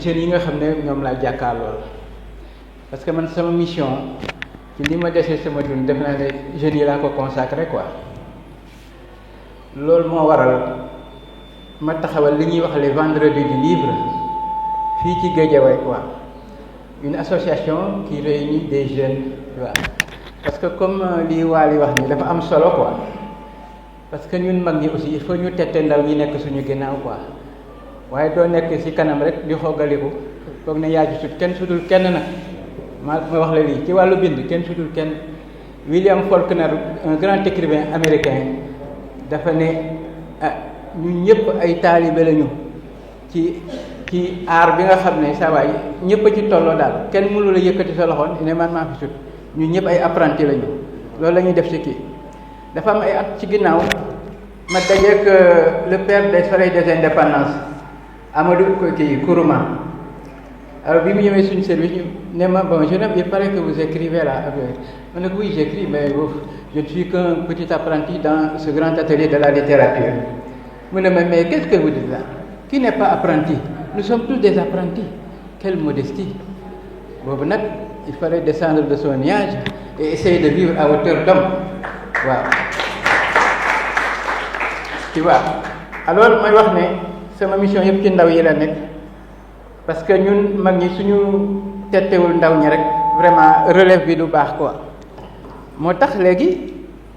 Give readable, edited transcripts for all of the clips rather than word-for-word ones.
jeunes yi nga xam ne ñoom laa jàkkaarlool parce que man sama mission ci li ma desee sama dund def naa ne jeunes yi laa ko consacré quoi loolu moo waral ma taxawal li ñuy wax les vendredis du livre fii ci Guédiawaye quoi une association qui réunit des jeunes waaw parce que comme li Waly wax ni dafa am solo quoi parce que ñun mag ñi aussi il faut ñu tette ndaw ñi nekk suñu ginnaaw quoi waaye doo nekk ci kanam rek di xoogaliku foog ne yaa ci sut kenn sutul kenn nag ma wax la lii ci wàllu bind kenn sutul kenn William Faulkner un grand écrivain américain dafa ne ñun ñëpp ay taalibe lañu ci aar bi nga xam ne saa waay ñëpp a ci tolloo daal kenn mënu la yëkkati sa loxoon ne man maa fi sut ñun ñëpp ay apprenti lañu loolu la ñuy def ci kii dafa am ay at ci ginnaaw ma dajeek le père des soleils des indépendances Amadou Kourouma alors bi mu ñëwee suñu service ñu ne ma bon jeune homme il paraît que vous écrivez là ma ne ko oui j'écris mais je ne suis qu'un petit apprenti dans ce grand atelier de la littérature mu ne ma mais qu'est-ce que vous dites là qui n'est pas apprenti nous sommes tous des apprentis quelle modestie boobu nag il fallait descendre de son nuage et essayer de vivre à hauteur d'homme waaw tu vois alors mooy wax ne sama mission yëpp ci ndaw yi la nekk parce que ñun mag ñi suñu tettewul ndaw ñi rek vraiment relève bi du baax quoi moo tax léegi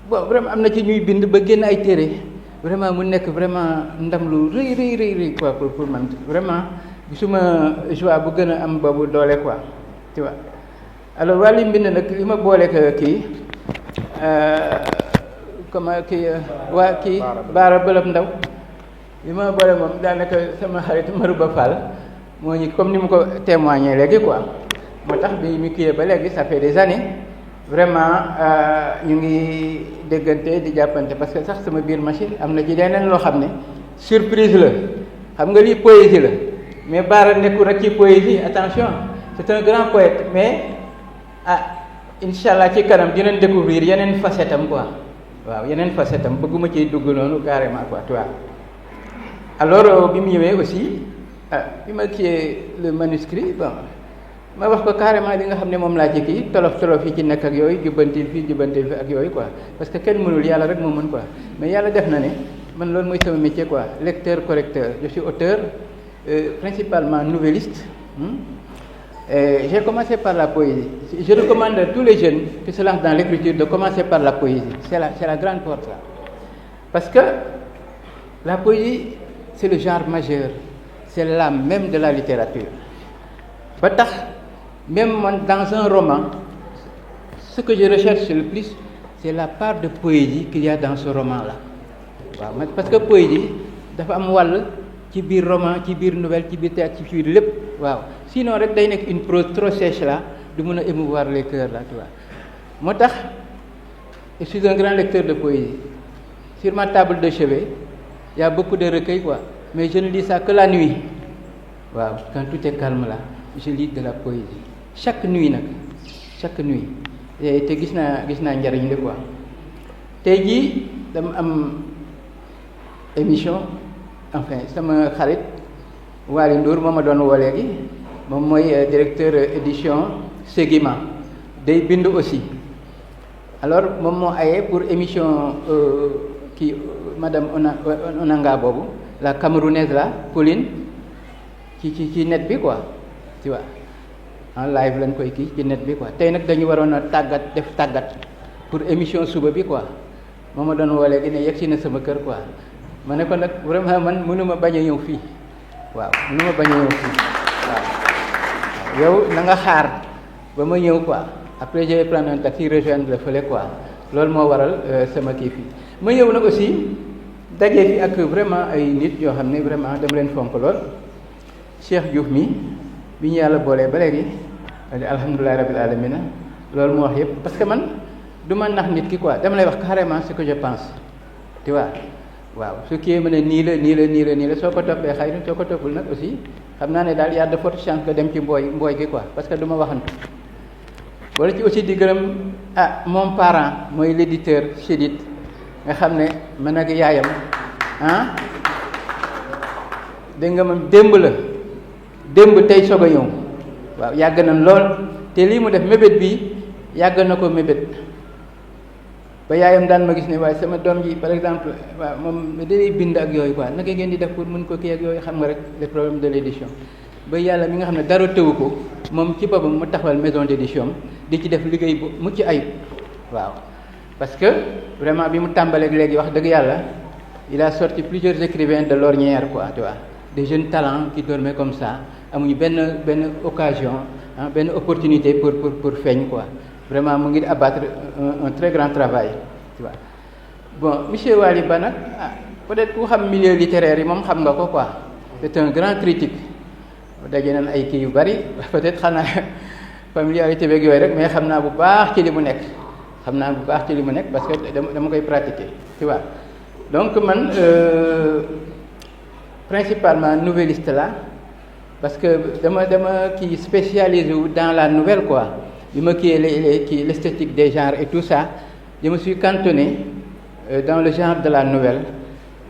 bon vraiment am na ci ñuy bind ba génn ay téere vraiment mu nekk vraiment ndam lu rëy quoi pour man vraiment gisuma joie bu gën a am boobu doole quoi tu vois alors wàllu mbind nag li ma booleek kii comme kii waa kii Baara Bëlëb Ndaw li ma boole moom daanaka sama xarit Marouba Fall moo ñu comme ni mu ko témoigné léegi quoi moo tax bi mu kiyee ba léegi ça fait des années vraiment ñu ngi déggante di jàppante parce que sax sama biir machine am na ci leneen loo xam ne surprise la xam nga lii poésie la mais Baara nekkul rek ci poésie attention c'est un grand poète mais incha allah ci kanam dinañ découvrir yeneen facette am quoi waaw yeneen facette am bëgguma ciy dugg noonu carrément quoi tu vois alors bi mu ñëwee aussi bi ma kiyee le manuscrit bon ma wax ko carrément li nga xam ne moom laa ci kii tolof yi ci nekk ak yooyu jubbantil fi ak yooyu quoi parce que kenn mënul yàlla rek moo mën quoi mais yàlla def na ne man loolu mooy sama métier quoi lecteur correcteur je suis auteur principalement nouvelliste j'ai commencé par la poésie je recommande à tous les jeunes qui se lancent dans l'écriture de commencer par la poésie c'est la grande porte là parce que la poésie c'est le genre majeur c'est l'âme même de la littérature ba tax même man dans un roman ce que je recherche le plus c'est la part de poésie qu'il y a dans ce roman là waaw parce que poésie dafa am wàll ci biir roman ci biir nouvelle ci biir théâtre ci biir lépp waaw sinon rek day nekk une prose trop sèche là du mën a émouvoir les cœurs là tu vois moo tax je suis un grand lecteur de poésie sur ma table de chevet il y a beaucoup de recueils quoi mais je ne lis ça que la nuit waaw quand tout est calme là je lis de la poésie chaque nuit nag chaque nuit te gis naa njariñ li quoi tey jii dama am émission enfin sama xarit Waly Ndour moo ma doon woo léegi moom mooy directeur édition Ségima day bind aussi alors moom moo aye pour émission kii madame Onanga boobu la camerounaise là Pauline ci net bi quoi tu vois en live lañ koy kii ci net bi quoi tey nag dañu waroon a def tàggat pour émission suba bi quoi moo ma doon woo léegi ne yegg si na sama kër quoi ma ne ko nag vraiment man mënuma bañ a ñëw fii waaw mënuma bañ a ñëw fii waaw yow na nga xaar ba ma ñëw quoi après je vais prendre un taxi rejoindre la fële quoi loolu moo waral sama kii fii ma ñëw nag aussi dajee fi ak vraiment ay nit yoo xam ne vraiment dama leen fonk lool Cheikh Diouf mi bi ñu yàlla boolee ba léegi alhamdulilah rabbil alamina loolu moo wax yëpp parce que man du ma nax nit ki quoi dama lay wax carrément ce que je pense tu vois waaw su kii ma ne nii la soo ko toppee xëy na soo ko toppul nag aussi xam naa ne daal y a de fortes chances que dem ci mbooy gi quoi parce que du ma waxantu wala ci aussi di gërëm mon parent mooy l'éditeur Chédid nga xam ne man ak yaayam dégg nga moom démb tey soog a ñëw waaw yàgg na lool te lii mu def mébét bi yàgg na ko mébét ba yaayam daan ma gis ne waaye sama doom ji par exemple waaw moom day bind ak yooyu quoi naka ngeen di def pour mën ko kii ak yooyu xam nga rek les problèmes de l'édition ba yàlla mi nga xam ne dara tëwu ko moom ci boppam mu taxawal maison d'édition di ci def liggéey bu mucc ayib waaw parce que vraiment bi mu tàmbaleeg léegi wax dëgg yàlla il a sorti plusieurs écrivains de l'ornière quoi tu vois des jeunes talents qui dormaient comme ça amuñu benn occasion benn opportunité pour feeñ quoi vraiment mu ngi abattre un très grand travail tu vois bon monsieur Waly Ba nag peut-être ku xam milieu littéraire yi moom xam nga ko quoi c'est un grand critique daje nañ ay kii yu bari peut-être xanaa familiarité beeg yooyu rek mais xam naa bu baax ci li mu nekk parce que dama koy pratiquer tu vois donc man principalement nouvelliste là parce que dama kii spécialisé wu dans la nouvelle quoi bi ma kii l'esthétique des genres et tout ça je me suis cantonné dans le genre de la nouvelle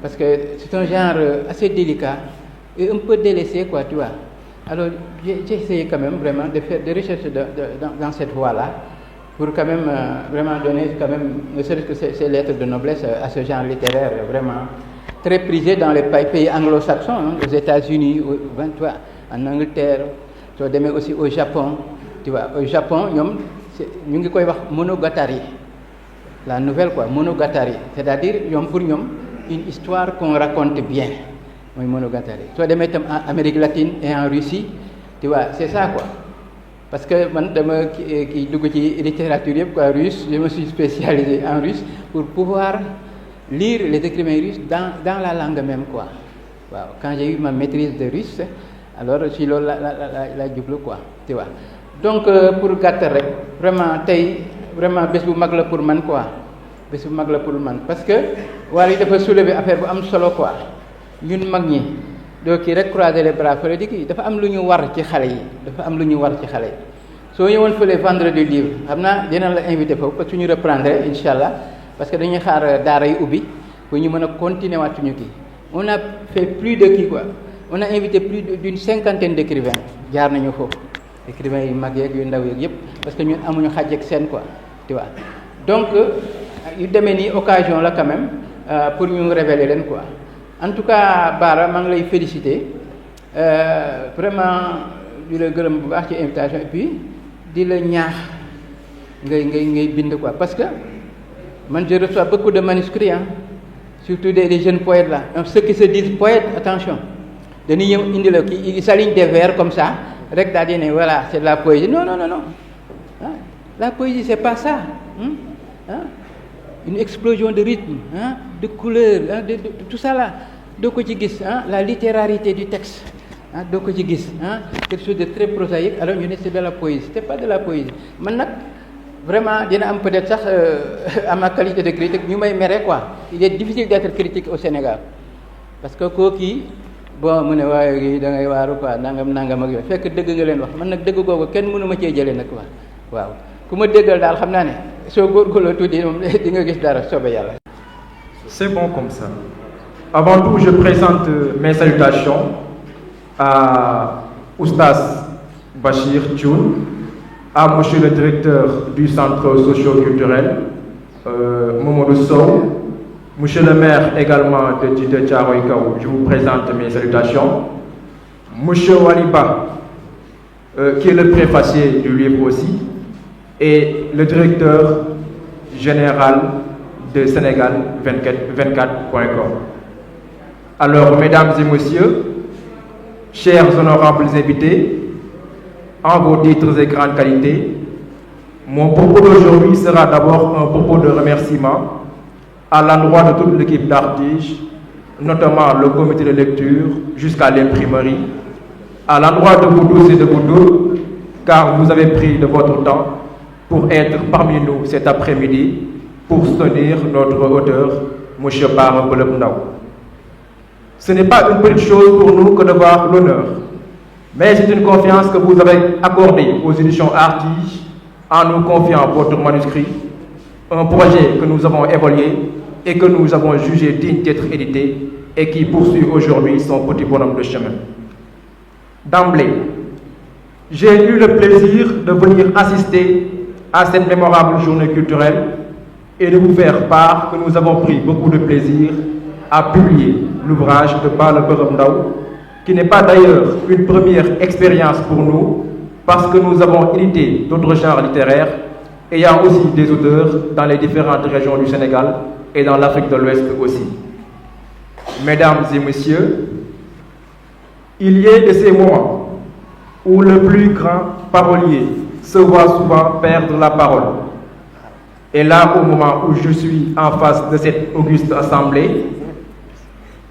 parce que c'est un genre assez délicat et un peu délaissé quoi tu vois alors j'ai essayé quand même vraiment de faire des recherches dans cette voie-là pour quand même vraiment donner quand même ne serait-ce que ces lettres de noblesse à ce genre littéraire vraiment très prisé dans les pays anglo-saxons aux États-Unis tu vois en Angleterre soo demee aussi au Japon tu vois au Japon ñoom ñu ngi koy wax monogatari la nouvelle quoi monogatari c'est-à-dire ñoom pour ñoom une histoire qu'on raconte bien mooy monogatari soo demee itam en Amérique latine et en Russie tu vois c'est ça quoi parce que man dama kii dugg ci littérature yëpp quoi russe je me suis spécialisé en russe pour pouvoir lire les écrivains russes dans la langue même quoi waaw quand j'ai eu ma maîtrise de russe alors si loolu la jublu quoi tu vois donc pour gàttal rek vraiment tey vraiment bés bu mag la pour man quoi bés bu mag la pour man parce que Waly dafa soulever affaire bu am solo quoi ñun mag ñi doo kii rek croiser les bras fële di kii dafa am lu ñu war ci xale yi soo ñëwoon fële vendredi livre xam naa dina la invité foofu parce que ñu reprendre incha allah parce que dañuy xaar daara yi ubbi pour ñu mën a continuer waat suñu kii on a fait plus de kii quoi on a invité plus d'une 50aine d'écrivains jaar nañu foofu écrivains yu mag yeeg yu ndaw yeeg yëpp parce que ñun amuñu xàjj ak seen quoi tu vois donc yu demee nii occasion la quand même pour ñu révéler leen quoi en tout cas Bara maa ngi lay féliciter vraiment di la gërëm bu baax ci invitation et puis di la ñaax ngay bind quoi parce que man je reçois beaucoup de manuscrits surtout des jeunes poètes là ceux qui se disent poètes attention dañuy ñëw indi la kii ils s'alignent des vers comme ça rek daal di ne voilà c'est de la poésie non la poésie c'est pas ça une explosion de rythme de couleurs de tout ça là doo ko ci gis la littérarité du texte doo ko ci gis quelque chose de très prosaïque alors ñu ne c'est de la poésie c'est pas de la poésie man nag vraiment dina am peut-être sax à ma qualité de critique ñu may mere quoi il est difficile d'être critique au Sénégal parce que kooki bon mu ne waaye gi da ngay waaru quoi nangam ak yooyu fekk dëgg nga leen wax man nag dëgg googu kenn mënu ma cee jëlee nag quoi waaw ku ma déggal daal xam naa ne soo góorgóorloo tuuti moom di nga gis dara soobee yàlla. C'est bon comme ça. Avant tout, je présente mes salutations à Oustaz Bachir Thioune, à monsieur le directeur du centre socio-culturel, Mamadou Sow, monsieur le maire également de Djiddah Thiaroye Kao, je vous présente mes salutations. Monsieur Waly Ba, qui est le préfacier du livre aussi, et le directeur général de Sénégal 24.com. Alors, mesdames et messieurs, chers honorables invités, en vos titres et grandes qualités, mon propos d'aujourd'hui sera d'abord un propos de remerciement à l'endroit de toute l'équipe d'Artige, notamment le comité de lecture jusqu'à l'imprimerie, à l'endroit de vous tous et de vous toutes, car vous avez pris de votre temps pour être parmi nous cet après-midi pour soutenir notre auteur, M. Bara Beuleum Ndao. Ce n'est pas une petite chose pour nous que de voir l'honneur, mais c'est une confiance que vous avez accordée aux éditions Artige en nous confiant votre manuscrit, un projet que nous avons évalué et que nous avons jugé digne d'être édité et qui poursuit aujourd'hui son petit bonhomme de chemin. D'emblée, j'ai eu le plaisir de venir assister à cette mémorable journée culturelle et de vous faire part que nous avons pris beaucoup de plaisir à publier l'ouvrage de Balla Beureum Ndao, qui n'est pas d'ailleurs une première expérience pour nous, parce que nous avons édité d'autres genres littéraires, et il y a aussi des auteurs dans les différentes régions du Sénégal et dans l'Afrique de l'Ouest aussi. Mesdames et messieurs, il y a de ces moments où le plus grand parolier se voit souvent perdre la parole. Et là, au moment où je suis en face de cette auguste assemblée,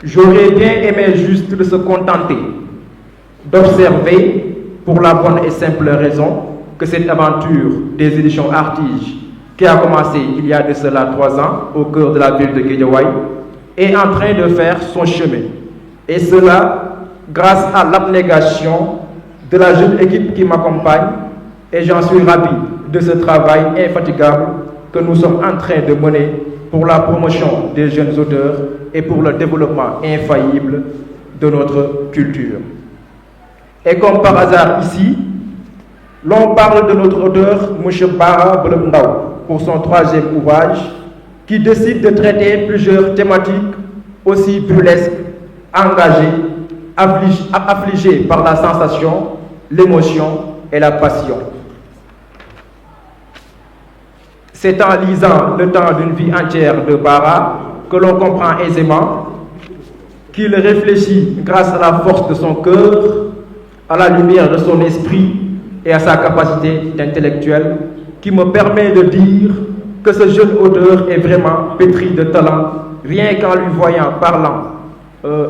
j'aurais bien aimé juste de se contenter d'observer, pour la bonne et simple raison que cette aventure des éditions Artige, qui a commencé il y a de cela 3 ans au cœur de la ville de Guédiawaye, est en train de faire son chemin. Et cela grâce à l'abnégation de la jeune équipe qui m'accompagne, et j'en suis ravi de ce travail infatigable que nous sommes en train de mener pour la promotion des jeunes auteurs et pour le développement infaillible de notre culture. Et comme par hasard ici, l'on parle de notre auteur, M. Balla Beureum Ndao, pour son 3e ouvrage, qui décide de traiter plusieurs thématiques aussi burlesques, engagées, affligées par la sensation, l'émotion et la passion. C'est en lisant le temps d'une vie entière de Balla que l'on comprend aisément qu'il réfléchit grâce à la force de son cœur, à la lumière de son esprit et à sa capacité d'intellectuel, qui me permet de dire que ce jeune auteur est vraiment pétri de talent, rien qu'en lui voyant parlant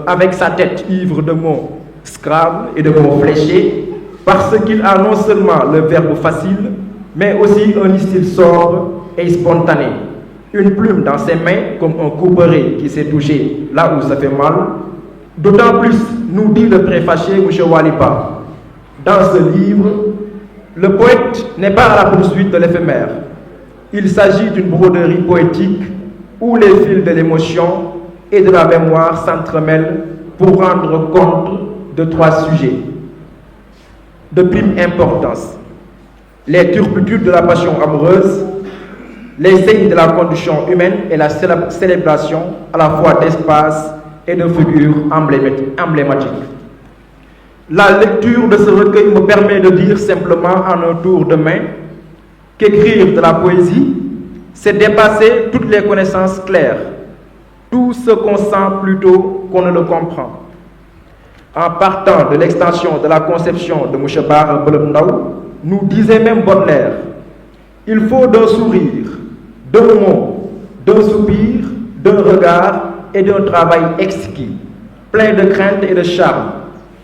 avec sa tête ivre de mots Scrabble et de mots fléchés, parce qu'il a non seulement le verbe facile, mais aussi un style sobre et spontané. Une plume dans ses mains comme un couperet qui s'est touché là où ça fait mal. D'autant plus, nous dit le préfacier M. Walipa, dans ce livre, le poète n'est pas à la poursuite de l'éphémère. Il s'agit d'une broderie poétique où les fils de l'émotion et de la mémoire s'entremêlent pour rendre compte de 3 sujets de prime importance: les turpitudes de la passion amoureuse, les signes de la condition humaine et la célébration à la fois d'espace et de figures emblématiques. La lecture de ce recueil me permet de dire simplement en un tour de main qu'écrire de la poésie, c'est dépasser toutes les connaissances claires, tout ce qu'on sent plutôt qu'on ne le comprend. En partant de l'extension de la conception de M. Balla Beureum Ndao, nous disait même Baudelaire: il faut d'un sourire, d'un mot, d'un soupir, d'un regard et d'un travail exquis, plein de crainte et de charme.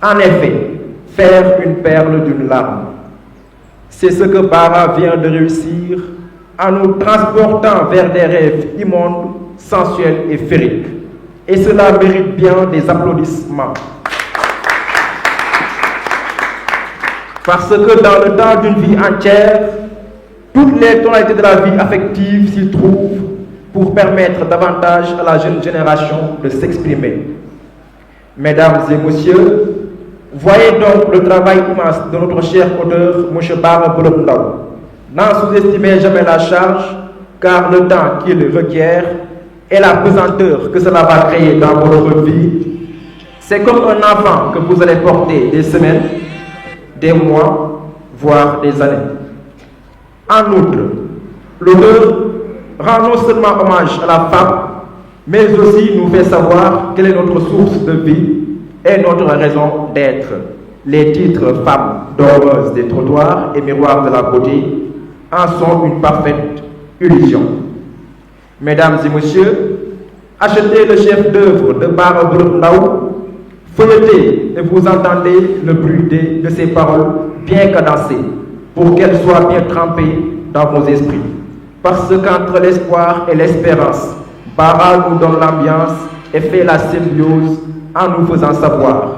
En effet, faire une perle d'une larme. C'est ce que Balla vient de réussir en nous transportant vers des rêves immondes, sensuels et féeriques. Et cela mérite bien des applaudissements. Parce que dans le temps d'une vie entière, toutes les tonalités de la vie affective s'y trouvent pour permettre davantage à la jeune génération de s'exprimer. Mesdames et messieurs, voyez donc le travail immense de notre cher auteur, M. Balla Beureum Ndao. N'en sous-estimez jamais la charge, car le temps qu'il requiert et la pesanteur que cela va créer dans votre vie, c'est comme un enfant que vous allez porter des semaines, des mois, voire des années. En outre, l'auteur rend non seulement hommage à la femme, mais aussi nous fait savoir quelle est notre source de vie et notre raison d'être. Les titres Femmes dormeuses des trottoirs et Miroirs de la beauté en sont une parfaite illusion. Mesdames et messieurs, achetez le chef-d'œuvre de Balla Beureum Ndao, feuilletez et vous entendez le bruit de ces paroles bien cadencées pour qu'elles soient bien trempées dans vos esprits. Parce qu'entre l'espoir et l'espérance, Balla nous donne l'ambiance et fait la symbiose en nous faisant savoir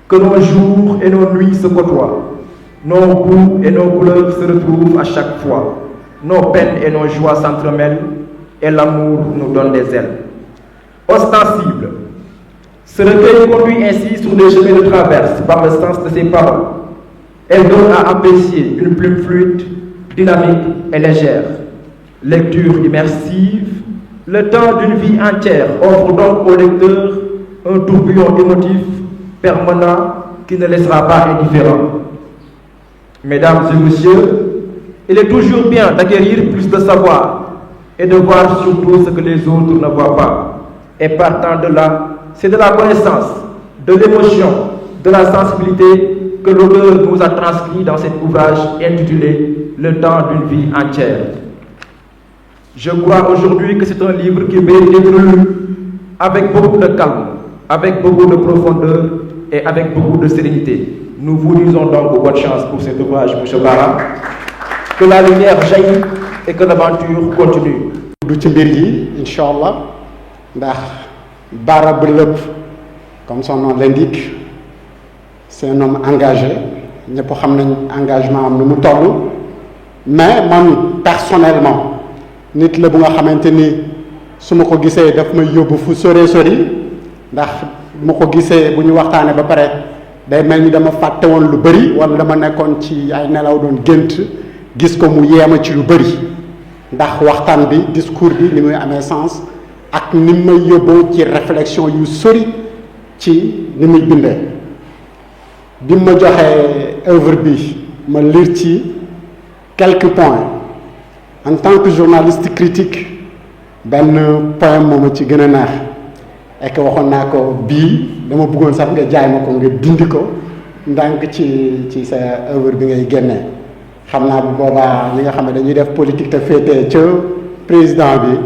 que nos jours et nos nuits se côtoient, nos goûts et nos couleurs se retrouvent à chaque fois, nos peines et nos joies s'entremêlent et l'amour nous donne des ailes. Ostensible, Ce recueil conduit ainsi sur des chemins de traverse par le sens de ses paroles. Elle donne à apprécier une plume fluide, dynamique et légère. Lecture immersive, le temps d'une vie entière offre donc au lecteur un tourbillon émotif permanent qui ne laissera pas indifférent. Mesdames et messieurs, il est toujours bien d'acquérir plus de savoir et de voir surtout ce que les autres ne voient pas. Et partant de là, c'est de la connaissance, de l'émotion, de la sensibilité que l'auteur nous a transcrit dans cet ouvrage intitulé « Le temps d'une vie entière ». Je crois aujourd'hui que c'est un livre qui mérite d'être lu avec beaucoup de calme, avec beaucoup de profondeur et avec beaucoup de sérénité. Nous vous disons donc bonne chance pour cet ouvrage, M. Bara. Que la lumière jaillit et que l'aventure continue. du ci mbir yi incha allah ndax Bara Bërëb comme son nom l'indique c'est un homme engagé ñëpp xam nañ engagement am nu mu toll mais man personnellement nit la bu nga xamante ni su ma ko gisee daf may yóbbu fu sore sori ndax bu ma ko gisee bu ñu waxtaanee ba pare day mel ni dama fàtte woon lu bëri wala dama nekkoon ci ay nelaw doon gént gis ko mu yeema ci lu bëri ndax waxtaan bi discours bi ni muy amee sens ak ni may yóbboo ci réflexion yu sori ci ni muy bindee bi ma joxee œuvre bi ma lire ci quelques points en tant que journaliste critique benn point moom ci gën a neex et que waxoon naa ko bii dama bëggoon sax nga jaay ma ko nga dindi ko ndànk ci sa œuvre bi ngay génnee xam naa bu boobaa ñi nga xam ne dañuy def politique te féetee ca président bi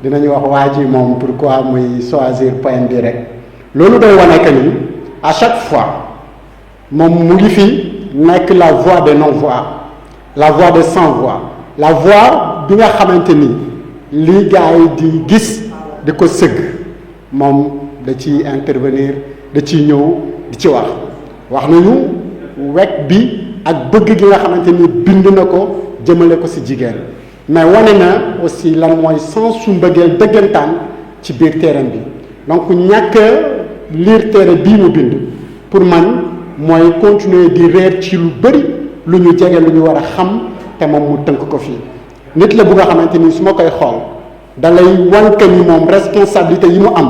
dinañu wax waa ji moom pourquoi muy choisir point bi rek loolu day wane que ni à chaque fois moom mu ngi fi nekk la voix des non-voix la voix des sans-voix la voix bi nga xamante ni lii gars yi di gis di ko sëgg moom da ci intervenir da ciy ñëw di ci wax nañu wekk bi ak bëgg gi nga xamante ni bind na ko jëmale ko ci jigéen mais wane na aussi lan mooy sens su mbëggeel dëggantaan ci biir téere bi donc ñàkk lire téere bii mu bind pour man mooy continuer di réer ci lu bëri lu ñu jege lu ñu war a xam te moom mu tënk ko fii nit la bu nga xamante ni su ma koy xool dalay wan que ni moom responsabilité yi mu am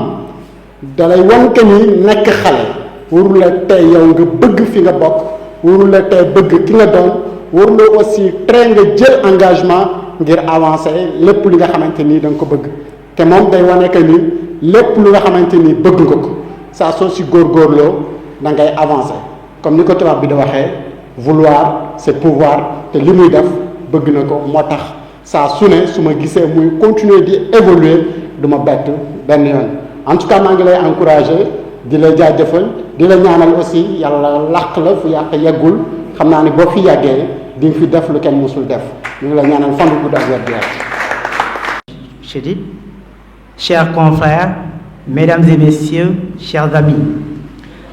dalay wan que ni nekk xale warul la tey yow nga bëgg fi nga bokk warul la tey bëgg ki nga doon warul la aussi très nga jël engagement ngir avancer lépp li nga xamante ni da nga ko bëgg te moom day wane que ni lépp lu nga xamante ni bëgg nga ko saa soo si góorgóorloo da ngay avancer comme ni ko tubaab bi da waxee vouloir c'est pouvoir te li muy def bëgg na ko moo tax saa su ne su ma gisee muy continuer di évoluer du ma bett benn yoon en tout cas maa ngi lay encourager di la jaajëfal di la ñaanal aussi yàlla làq la fu yàq yeggul xam naa ne boo fi yàggee di nga fi def lu kenn musul def ñu ngi la ñaanal fan bu gudd ak wér gu yaram. Chédid, chers confrères, mesdames et messieurs, chers amis,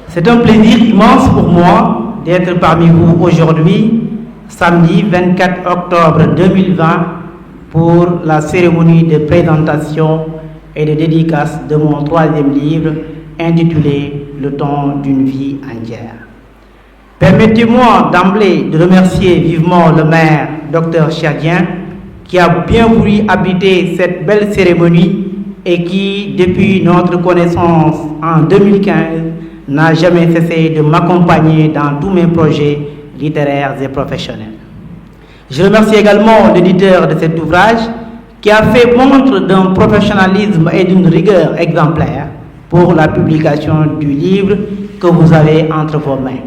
c'est un plaisir immense pour moi d'être parmi vous aujourd'hui, samedi 24 octobre 2020, pour la cérémonie de présentation et de dédicace de mon troisième livre intitulé « Le temps d'une vie entière ». Permettez-moi d'emblée de remercier vivement le maire, Dr Chadien, qui a bien voulu habiter cette belle cérémonie et qui, depuis notre connaissance en 2015, n'a jamais cessé de m'accompagner dans tous mes projets littéraires et professionnels. Je remercie également l'éditeur de cet ouvrage qui a fait montre d'un professionnalisme et d'une rigueur exemplaire pour la publication du livre que vous avez entre vos mains.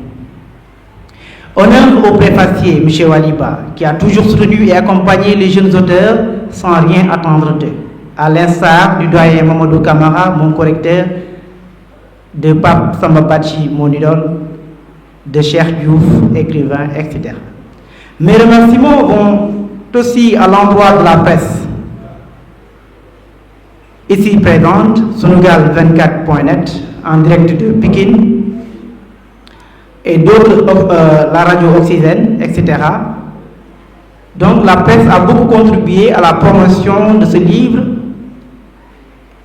Honneur au préfacier, M. Waliba, qui a toujours soutenu et accompagné les jeunes auteurs sans rien attendre d'eux, à l'instar du doyen Mamadou Kamara, mon correcteur, de Pape Sambabachi, mon idole, de Cheikh Diouf, écrivain, etc. Mes remerciements vont aussi à l'endroit de la presse. Ici présente, Sunugal24.net, en direct de Pékin, et d'autres, la radio Oxygène, etc. Donc la presse a beaucoup contribué à la promotion de ce livre.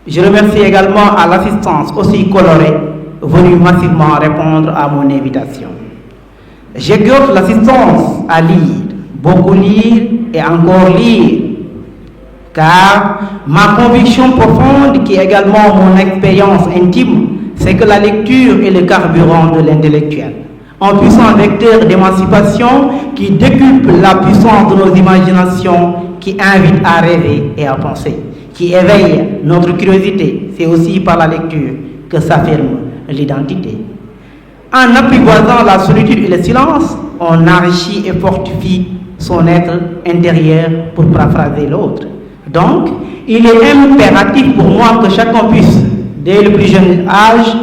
Je remercie également à l'assistance aussi colorée venus massivement répondre à mon invitation. J'exhorte l'assistance à lire, beaucoup lire et encore lire, car ma conviction profonde, qui est également mon expérience intime, c'est que la lecture est le carburant de l'intellectuel, un puissant vecteur d'émancipation qui décuple la puissance de nos imaginations, qui invite à rêver et à penser, qui éveille notre curiosité. C'est aussi par la lecture que s'affirme l'identité. En apprivoisant la solitude et le silence, on enrichit et fortifie son être intérieur, pour paraphraser l'autre. Donc, il est impératif pour moi que chacun puisse, dès le plus jeune âge,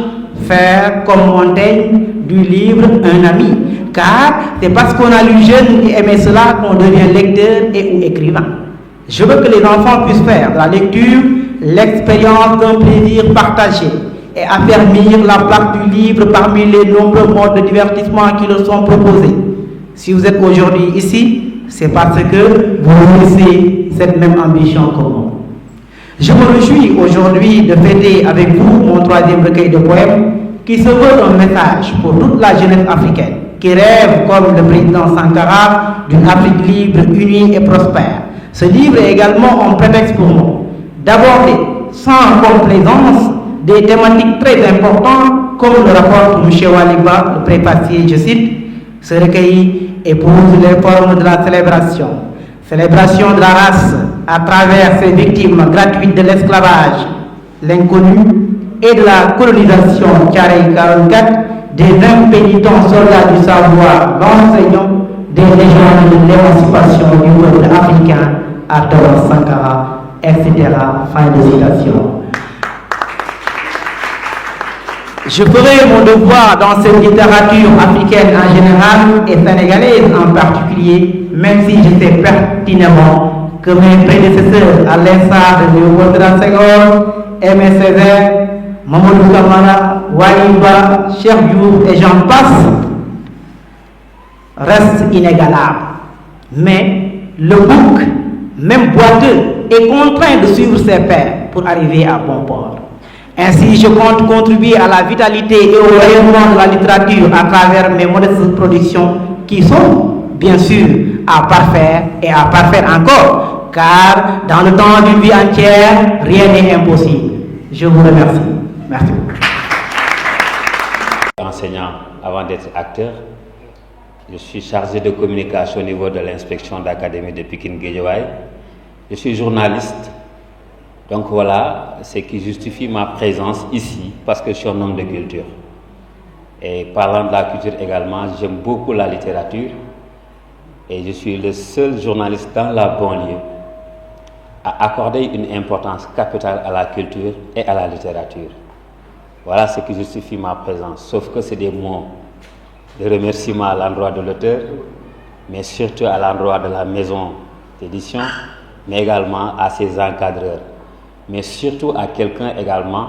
faire comme Montaigne du livre un ami. Car c'est parce qu'on a lu jeune et aimé cela qu'on devient lecteur et ou écrivain. Je veux que les enfants puissent faire de la lecture l'expérience d'un plaisir partagé et affermir la place du livre parmi les nombreux modes de divertissement qui leur sont proposés. Si vous êtes aujourd'hui ici, c'est parce que vous laissez cette même ambition que moi. Je me réjouis aujourd'hui de fêter avec vous mon 3e recueil de poèmes qui se veut un message pour toute la jeunesse africaine qui rêve, comme le président Sankara, d'une Afrique libre, unie et prospère. Ce livre est également un prétexte pour moi d'aborder sans complaisance des thématiques très importantes comme le rapporte M. Waliba, le préfacier, je cite: ce recueil épouse les formes de la célébration de la race à travers ses victimes gratuites de l'esclavage, l'inconnu et de la colonisation Thiaroye 44, des impénitents soldats du savoir, l'enseignant des légendes de l'émancipation du peuple africain à Thomas Sankara, etc. Fin de citation. Je ferai mon devoir dans cette littérature africaine en général et sénégalaise en particulier, même si je sais pertinemment que mes prédécesseurs, à l'instar de Léopold Sédar Senghor, Aimé Césaire, Mamadou Camara, Waliba, Cheikh Diouf et j'en passe, restent inégalables. Mais le bouc, même boiteux, est contraint de suivre ses pairs pour arriver à bon port. Ainsi, je compte contribuer à la vitalité et au rayonnement de la littérature à travers mes modestes productions qui sont, bien sûr, à parfaire et à parfaire encore, car dans le temps d'une vie entière, rien n'est impossible. Je vous remercie. Merci. Enseignant avant d'être acteur, je suis chargé de communication au niveau de l'inspection d'académie de Pikine-Guédiawaye. Je suis journaliste. Donc voilà, ce qui justifie ma présence ici, parce que je suis un homme de culture. Et parlant de la culture également, j'aime beaucoup la littérature. Et je suis le seul journaliste dans la banlieue à accorder une importance capitale à la culture et à la littérature. Voilà ce qui justifie ma présence. Sauf que c'est des mots de remerciement à l'endroit de l'auteur, mais surtout à l'endroit de la maison d'édition, mais également à ses encadreurs. Mais surtout à quelqu'un également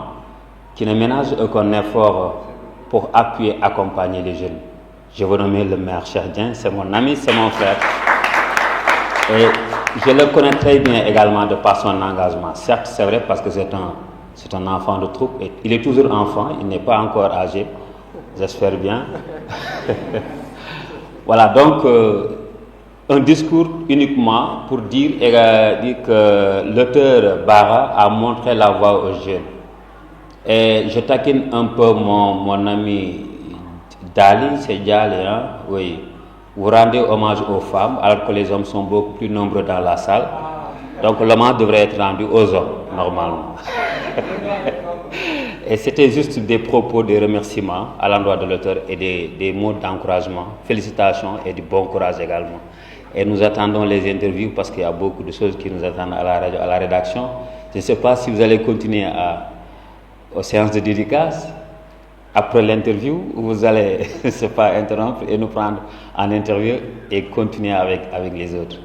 qui ne ménage aucun effort pour appuyer, accompagner les jeunes. Je veux nommer le maire Cheikh Dieng, c'est mon ami, c'est mon frère. Et je le connais très bien également de par son engagement. Certes, c'est vrai parce que c'est un enfant de troupe, et il est toujours enfant, il n'est pas encore âgé, j'espère bien. Voilà, donc un discours uniquement pour dire que l'auteur Bara a montré la voie aux jeunes. Et je taquine un peu mon ami Dali, c'est Dali, hein? Oui. Vous rendez hommage aux femmes alors que les hommes sont beaucoup plus nombreux dans la salle. Donc l'hommage devrait être rendu aux hommes, normalement. Et c'était juste des propos, des remerciements à l'endroit de l'auteur et des mots d'encouragement, félicitations et du bon courage également. Et nous attendons les interviews parce qu'il y a beaucoup de choses qui nous attendent à la radio, à la rédaction. Je ne sais pas si vous allez continuer aux séances de dédicace. Après l'interview, vous allez, je ne sais pas, interrompre et nous prendre en interview et continuer avec les autres.